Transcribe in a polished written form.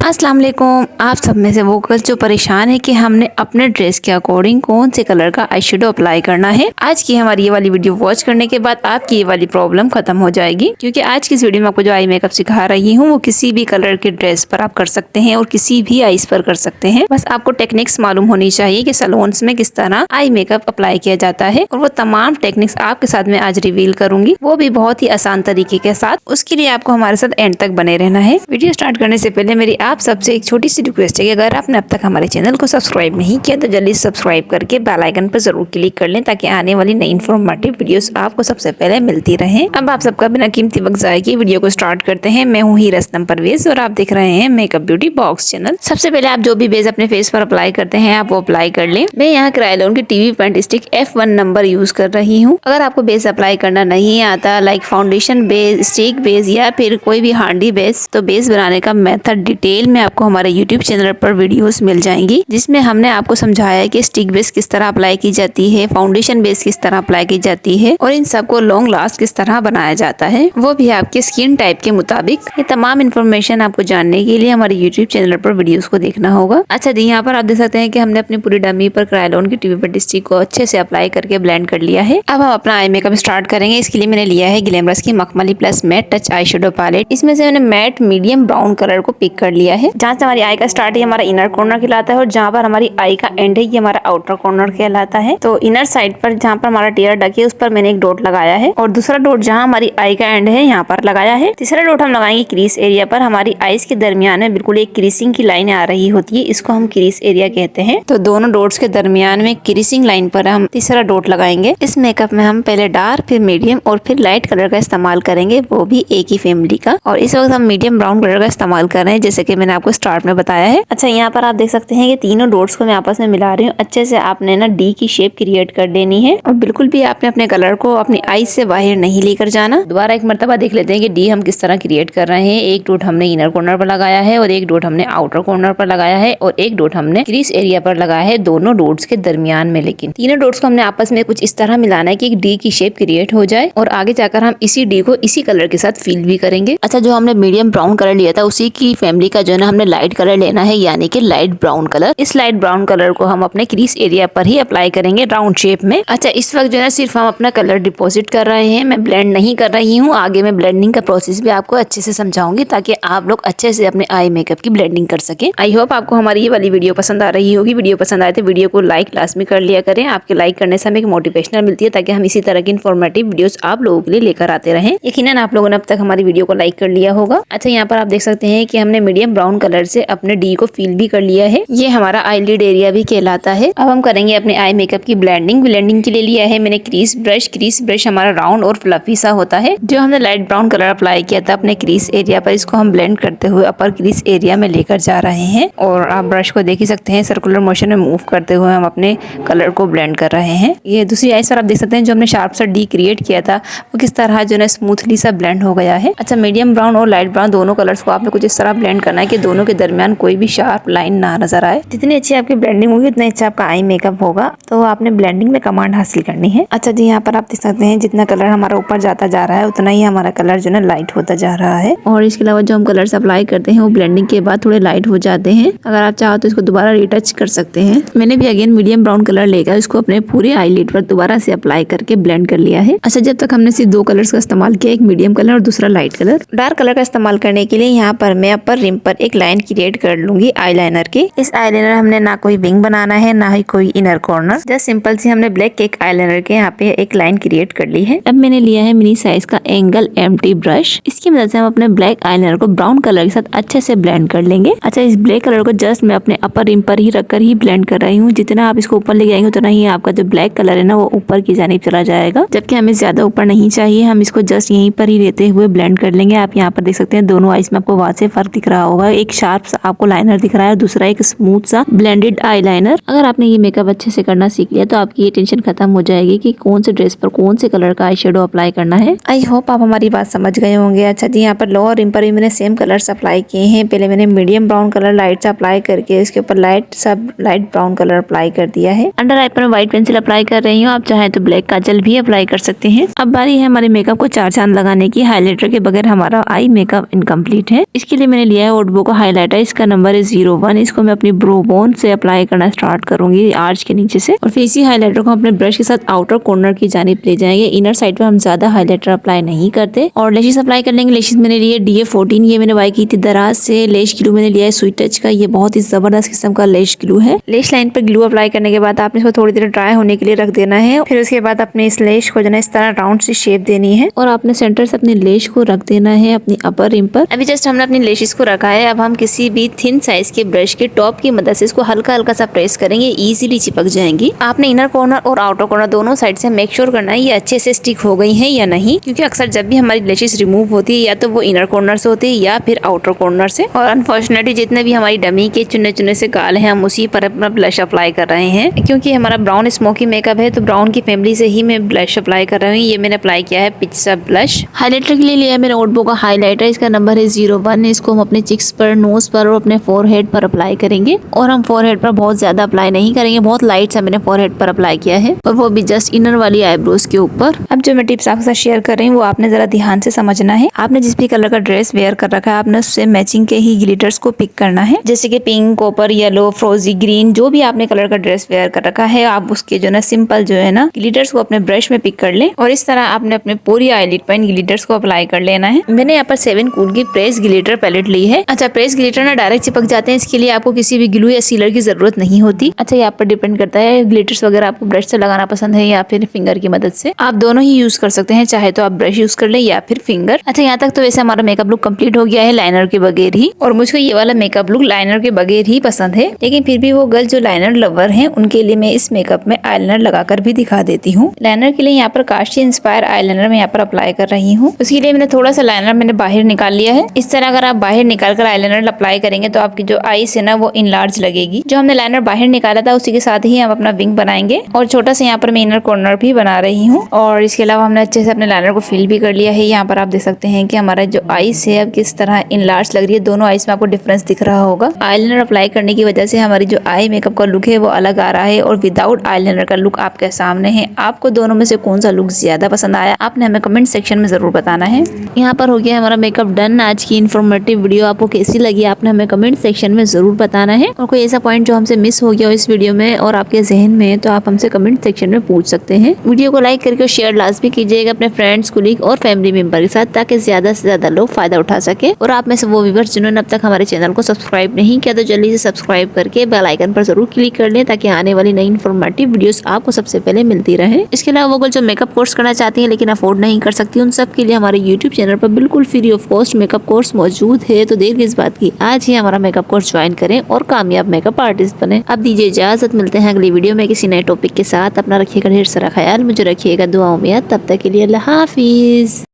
अस्सलाम वालेकुम। आप सब में से वो गर्ल जो परेशान है कि हमने अपने ड्रेस के अकॉर्डिंग कौन से कलर का आई शेडो अप्लाई करना है, आज की हमारी ये वाली वीडियो वॉच करने के बाद आपकी ये वाली प्रॉब्लम खत्म हो जाएगी। क्योंकि आज की इस वीडियो में आपको जो आई मेकअप सिखा रही हूँ वो किसी भी कलर के ड्रेस पर आप कर सकते हैं और किसी भी आईज पर कर सकते हैं। बस आपको टेक्निक्स मालूम होनी चाहिए कि सैलून्स में किस तरह आई मेकअप अप्लाई किया जाता है, और वो तमाम टेक्निक्स आपके साथ में आज रिवील करूंगी, वो भी बहुत ही आसान तरीके के साथ। उसके लिए आपको हमारे साथ एंड तक बने रहना है। वीडियो स्टार्ट करने से पहले मेरी आप सबसे एक छोटी सी रिक्वेस्ट है कि अगर आपने अब तक हमारे चैनल को सब्सक्राइब नहीं किया तो जल्दी सब्सक्राइब करके बेल आइकन पर जरूर क्लिक कर लें, ताकि आने वाली नई इन्फॉर्मेटिव वीडियोस आपको सबसे पहले मिलती रहें। अब आप सबका बिना कीमती वक्त जाए की वीडियो को स्टार्ट करते हैं। मैं हूँ रसनम परवेज और आप देख रहे हैं मेकअप ब्यूटी बॉक्स चैनल। सबसे पहले आप जो भी बेस अपने फेस पर अप्लाई करते हैं आप वो अप्लाई कर लें। मैं यहाँ क्रायोलॉन की TV paint stick F1 number use कर रही हूँ। अगर आपको बेस अप्लाई करना नहीं आता, like foundation base, stick base या फिर कोई भी हार्डी बेस, तो बेस बनाने का मेथड डिटेल में आपको हमारे यूट्यूब चैनल पर वीडियोस मिल जाएंगी, जिसमें हमने आपको समझाया है कि स्टिक बेस किस तरह अप्लाई की जाती है, फाउंडेशन बेस किस तरह अप्लाई की जाती है और इन सबको लॉन्ग लास्ट किस तरह बनाया जाता है, वो भी आपके स्किन टाइप के मुताबिक। ये तमाम इन्फॉर्मेशन आपको जानने के लिए हमारे यूट्यूब चैनल पर वीडियोस को देखना होगा। अच्छा जी, यहाँ पर आप देख सकते हैं कि हमने अपनी पूरी डमी पर क्रायोलॉन की टीवी पेंट स्टिक को अच्छे से अप्लाई करके ब्लेंड कर लिया है। अब हम अपना आई मेकअप स्टार्ट करेंगे। इसके लिए मैंने लिया है ग्लैमरस की मखमली plus matte touch eye shadow palette. इसमें से मैंने मैट मीडियम ब्राउन कलर को पिक कर लिया है। जहाँ से हमारी आई का स्टार्ट है हमारा इनर कॉर्नर कहलाता है और जहाँ पर हमारी आई का एंड है ये हमारा आउटर कॉर्नर कहलाता है। तो इनर साइड पर जहाँ पर हमारा टियर डक है उस पर मैंने एक डॉट लगाया है और दूसरा डॉट जहाँ हमारी आई का एंड है यहाँ पर लगाया है। तीसरा डॉट हम लगाएंगे क्रीज एरिया पर। हमारी आईज के दरमियान में बिल्कुल एक क्रीसिंग की लाइन आ रही होती है, इसको हम क्रीज एरिया कहते हैं। तो दोनों डॉट्स के दरमियान में क्रीसिंग लाइन पर हम तीसरा डॉट लगाएंगे। इस मेकअप में हम पहले डार्क, फिर मीडियम और फिर लाइट कलर का इस्तेमाल करेंगे, वो भी एक ही फैमिली का। और इस वक्त हम मीडियम ब्राउन कलर का इस्तेमाल कर रहे हैं, जैसे कि मैंने आपको स्टार्ट में बताया है। अच्छा, यहाँ पर आप देख सकते हैं कि तीनों डॉट्स को मैं आपस में मिला रही हूँ। अच्छे से आपने ना डी की शेप क्रिएट कर देनी है और बिल्कुल भी आपने अपने कलर को अपनी आई से बाहर नहीं लेकर जाना। दोबारा एक मर्तबा देख लेते हैं कि डी हम किस तरह क्रिएट कर रहे हैं। एक डॉट हमने इनर कॉर्नर पर लगाया है और एक डॉट हमने आउटर कॉर्नर पर लगाया है और एक डॉट हमने क्रीज एरिया पर लगाया है, दोनों डॉट्स के दरमियान में। लेकिन तीनों डॉट्स को हमने आपस में कुछ इस तरह मिलाना है कि एक डी की शेप क्रिएट हो जाए और आगे जाकर हम इसी डी को इसी कलर के साथ फिल भी करेंगे। अच्छा, जो हमने मीडियम ब्राउन कलर लिया था उसी की फैमिली का जो है ना हमने लाइट कलर लेना है, यानी कि लाइट ब्राउन कलर। इस लाइट ब्राउन कलर को हम अपने क्रीज एरिया पर ही अप्लाई करेंगे राउंड शेप में। अच्छा, इस वक्त जो है सिर्फ हम अपना कलर डिपॉजिट कर रहे हैं, मैं ब्लेंड नहीं कर रही हूँ। आगे मैं ब्लेंडिंग का प्रोसेस भी आपको अच्छे से समझाऊंगी ताकि आप लोग अच्छे से अपने आई मेकअप की ब्लेंडिंग कर सकें। आई होप आपको हमारी ये वाली वीडियो पसंद आ रही होगी। वीडियो पसंद आए तो वीडियो को लाइक लाजमी कर लिया करें। आपके लाइक करने से हमें एक मोटिवेशनल मिलती है ताकि हम इसी तरह की इन्फॉर्मेटिव वीडियोस आप लोगों के लिए लेकर आते रहें। यकीनन आप लोगों ने अब तक हमारी वीडियो को लाइक कर लिया होगा। अच्छा, यहाँ पर आप देख सकते हैं कि हमने मीडियम ब्राउन कलर से अपने डी को फिल भी कर लिया है। ये हमारा आईलिड एरिया भी कहलाता है। अब हम करेंगे अपने आई मेकअप की ब्लेंडिंग। ब्लेंडिंग के लिए लिया है मैंने क्रीज ब्रश। क्रीज ब्रश हमारा राउंड और फ्लफी सा होता है। जो हमने लाइट ब्राउन कलर अप्लाई किया था अपने क्रीज एरिया पर, इसको हम ब्लेंड करते हुए अपर क्रीज एरिया में लेकर जा रहे हैं और आप ब्रश को देख ही सकते हैं सर्कुलर मोशन में मूव करते हुए हम अपने कलर को ब्लेंड कर रहे हैं। ये दूसरी आई पर आप देख सकते हैं जो हमने शार्प सा डी क्रिएट किया था वो किस तरह जो है स्मूथली सा ब्लेंड हो गया है। अच्छा, मीडियम ब्राउन और लाइट ब्राउन दोनों कलर्स को आपने कुछ इस तरह ब्लेंड करना है कि दोनों के दरमियान कोई भी शार्प लाइन ना नजर आए। जितनी अच्छी आपकी ब्लेंडिंग होगी उतना अच्छा आपका आई मेकअप होगा। तो आपने ब्लेंडिंग में कमांड हासिल करनी है। अच्छा जी, यहाँ पर आप देख सकते हैं जितना कलर हमारा ऊपर जाता जा रहा है उतना ही हमारा कलर जो है लाइट होता जा रहा है। और इसके अलावा जो हम कलर्स अप्लाई करते हैं वो ब्लेंडिंग के बाद थोड़े लाइट हो जाते हैं। अगर आप चाहो तो इसको दोबारा रिटच कर सकते हैं। मैंने भी अगेन मीडियम ब्राउन कलर लेकर इसको अपने पूरे आईलिड पर दोबारा से अप्लाई करके ब्लेंड कर लिया है। अच्छा, जब तक हमने सिर्फ दो कलर्स का इस्तेमाल किया, एक मीडियम कलर और दूसरा लाइट कलर। डार्क कलर का इस्तेमाल करने के लिए यहाँ पर मैं अपर रिम पर एक लाइन क्रिएट कर लूंगी आईलाइनर की। इस आईलाइनर हमने ना कोई विंग बनाना है ना ही कोई इनर कॉर्नर, जस्ट सिंपल सी हमने ब्लैक केक आईलाइनर के यहाँ पे एक लाइन क्रिएट कर ली है। अब मैंने लिया है मिनी साइज का एंगल एम्प्टी ब्रश। इसकी मदद से हम अपने ब्लैक आईलाइनर को ब्राउन कलर के साथ अच्छे से ब्लेंड कर लेंगे। अच्छा, इस ब्लैक कलर को जस्ट मैं अपने अपर रिम पर ही रखकर ही ब्लेंड कर रही हूँ। जितना आप इसको ऊपर ले जाएंगे उतना ही आपका जो ब्लैक कलर है ना वो ऊपर की जानिब चला जाएगा, जबकि हमें ज्यादा ऊपर नहीं चाहिए। हम इसको जस्ट यहीं पर ही लेते हुए ब्लेंड कर लेंगे। आप यहाँ पर देख सकते हैं दोनों आईज में आपको वाज़ेह फर्क दिख रहा होगा। एक शार्प सा आपको लाइनर दिख रहा है, दूसरा एक स्मूथ सा ब्लेंडेड आईलाइनर। अगर आपने ये मेकअप अच्छे से करना सीख लिया तो आपकी ये टेंशन खत्म हो जाएगी कि कौन से ड्रेस पर कौन से कलर का आई शेडो अप्लाई करना है। आई होप आप हमारी बात समझ गए होंगे। अच्छा जी, यहाँ पर लोअर रिम पर भी मैंने सेम कलर्स अप्लाई किए हैं। पहले मैंने मीडियम ब्राउन कलर लाइट सा अप्लाई करके इसके ऊपर लाइट ब्राउन कलर अप्लाई कर दिया है। अंडर आई पर व्हाइट पेंसिल अप्लाई कर रही हूँ। आप चाहे तो ब्लैक काजल भी अप्लाई कर सकते हैं। अब बारी है हमारे मेकअप को चार चांद लगाने की। हाइलाइटर के बगैर हमारा आई मेकअप इनकम्प्लीट है। इसके लिए मैंने लिया है ओट बोका हाइलाइटर, इसका नंबर है 01। इसको मैं अपनी ब्रो बोन से अप्लाई करना स्टार्ट करूंगी आर्च के नीचे से, और फिर इसी हाइलाइटर को अपने ब्रश के साथ आउटर कॉर्नर की जानिब ले जाएंगे। इनर साइड पे हम ज्यादा हाइलाइटर अप्लाई नहीं करते। और लेशेस अप्लाई कर लेंगे। लेशेस मैंने लिए DA14, ये मैंने बाय की थी दराज से। लेश ग्लू मैंने लिया है स्वीट टच का, ये बहुत ही जबरदस्त किस्म का लेश ग्लू है। लेश लाइन पर ग्लू अप्लाई करने के बाद आपने इसको थोड़ी देर ड्राई होने के लिए रख देना है। फिर उसके बाद अपने इस लेश को जो है इस तरह राउंड सी शेप देनी है, और आपने सेंटर से अपने लेश को रख देना है अपनी अपर रिम पर। अभी जस्ट हमने अपनी लेशेस को रखा है। अब हम किसी भी थिन साइज के ब्रश के टॉप की मदद से इसको हल्का हल्का सा प्रेस करेंगे, इजीली चिपक जाएंगी। आपने इनर कॉर्नर और आउटर कॉर्नर दोनों साइड से मेक श्योर करना है ये अच्छे से स्टिक हो गई है या नहीं, क्योंकि अक्सर जब भी हमारी लेशेस रिमूव होती है या तो वो इनर कॉर्नर से होती है या फिर आउटर कॉर्नर से। और अनफॉर्चुनेटली जितने भी हमारी डमी के चुने चुने से गाल हैं हम उसी पर अपना ब्लश अप्लाई कर रहे हैं। क्योंकि हमारा ब्राउन स्मोकी मेकअप है तो ब्राउन की फैमिली से ही मैं ब्लश अप्लाई कर रही हूँ। ये मैंने अप्लाई किया है पिक्सा ब्लश। हाइलाइटर के लिए लिया है मैंने ओटबो का हाइलाइटर, इसका नंबर है 01। इसको हम अपने चिक्स पर, नोज पर और अपने फोरहेड पर अप्लाई करेंगे। और हम फोरहेड पर बहुत ज्यादा अप्लाई नहीं करेंगे, बहुत लाइट सा मैंने फोरहेड पर अप्लाई किया है, और वो भी जस्ट इनर वाली आईब्रोज के ऊपर। अब जो मैं टिप्स आपके साथ शेयर कर रही हूँ वो आपने जरा ध्यान से समझना है। आपने जिस भी कलर का ड्रेस वेयर कर रखा है आपने उससे मैचिंग के ही ग्लिटर्स को पिक करना है, जैसे कि पिंक, कॉपर, येलो, फ्रोजी ग्रीन, जो भी आपने कलर का ड्रेस वेयर कर रखा है आप उसके जो ना सिंपल जो है ना ग्लिटर्स को अपने ब्रश में पिक कर ले, और इस तरह आपने अपने पूरी आईलिड पर इन ग्लिटर्स को अप्लाई कर लेना है। मैंने यहाँ पर 7 कूल की प्रेस ग्लिटर पैलेट ली है। अच्छा, प्रेस ग्लिटर ना डायरेक्ट चिपक जाते हैं, इसके लिए आपको किसी भी ग्लू या सीलर की जरूरत नहीं होती। अच्छा, ये आप पर डिपेंड करता है ग्लिटर्स वगैरह आपको ब्रश से लगाना पसंद है या फिर फिंगर की मदद से। आप दोनों ही यूज कर सकते हैं, चाहे तो आप ब्रश यूज कर ले या फिर फिंगर। अच्छा, यहाँ तक तो वैसे हमारा मेकअप लुक कंप्लीट हो गया है लाइनर के बगैर ही, और मुझको ये वाला मेकअप लुक लाइनर के बगैर ही पसंद है। लेकिन फिर भी वो गर्ल जो लाइनर लवर हैं उनके लिए मैं इस मेकअप में आईलाइनर लगाकर भी दिखा देती हूँ। लाइनर के लिए यहाँ पर काशी इंस्पायर आईलाइनर मैं यहाँ पर अप्लाई कर रही हूँ। उसके लिए मैंने थोड़ा सा लाइनर मैंने बाहर निकाल लिया है। इस तरह अगर आप बाहर निकाल कर आईलाइनर अप्लाई करेंगे तो आपकी जो आईज है ना वो इनलार्ज लगेगी। जो हमने लाइनर बाहर निकाला था उसी के साथ ही हम अपना विंग बनाएंगे, और छोटा सा यहाँ पर मैं इनर कॉर्नर भी बना रही हूँ। और इसके अलावा हमने अच्छे से अपने लाइनर को फिल भी कर लिया है। यहाँ पर आप देख सकते हैं कि हमारा जो आईज है अब किस तरह इनलार्ज लग रही है। दोनों आईज में आपको डिफरेंस दिख रहा होगा। आईलाइनर अप्लाई करने की वजह से हमारी जो आई मेकअप का लुक है वो अलग आ रहा है, और विदाउट आईलाइनर का लुक आपके सामने है। आपको दोनों में से कौन सा लुक ज्यादा पसंद आया आपने हमें कमेंट सेक्शन में जरूर बताना है। यहाँ पर हो गया हमारा मेकअप डन। आज की इन्फॉर्मेटिव वीडियो आपको कैसी लगी आपने हमें कमेंट सेक्शन में जरूर बताना है, और कोई ऐसा पॉइंट जो हमसे मिस हो गया हो इस वीडियो में और आपके जहन में तो आप हमसे कमेंट सेक्शन में पूछ सकते हैं। वीडियो को लाइक करके शेयर लाजमी कीजिएगा अपने फ्रेंड्स, कुलीग और फैमिली मेंबर के साथ, ताकि ज्यादा से ज्यादा लोग फायदा उठा सके। और आप में से वो व्यूअर्स जिन्होंने अब तक हमारे चैनल को सब्सक्राइब नहीं किया तो जल्दी से सब्सक्राइब करके बेल आइकन पर जरूर क्लिक कर लें, ताकि आने वाली नई इन्फॉर्मेटिव वीडियोस आपको सबसे पहले मिलती रहे। इसके अलावा वो जो मेकअप कोर्स करना चाहती है लेकिन अफोर्ड नहीं कर सकती, उन सब के लिए हमारे यूट्यूब चैनल पर बिल्कुल free of cost makeup course मौजूद है। तो देर किस बात की, आज ही हमारा मेकअप कोर्स ज्वाइन करें और कामयाब मेकअप आर्टिस्ट बने। अब दीजिए इजाजत, मिलते हैं अगली वीडियो में किसी नए टॉपिक के साथ। अपना रखिएगा ढेर सारा ख्याल, मुझे रखिएगा दुआओं में। तब तक के लिए अल्लाह हाफिज।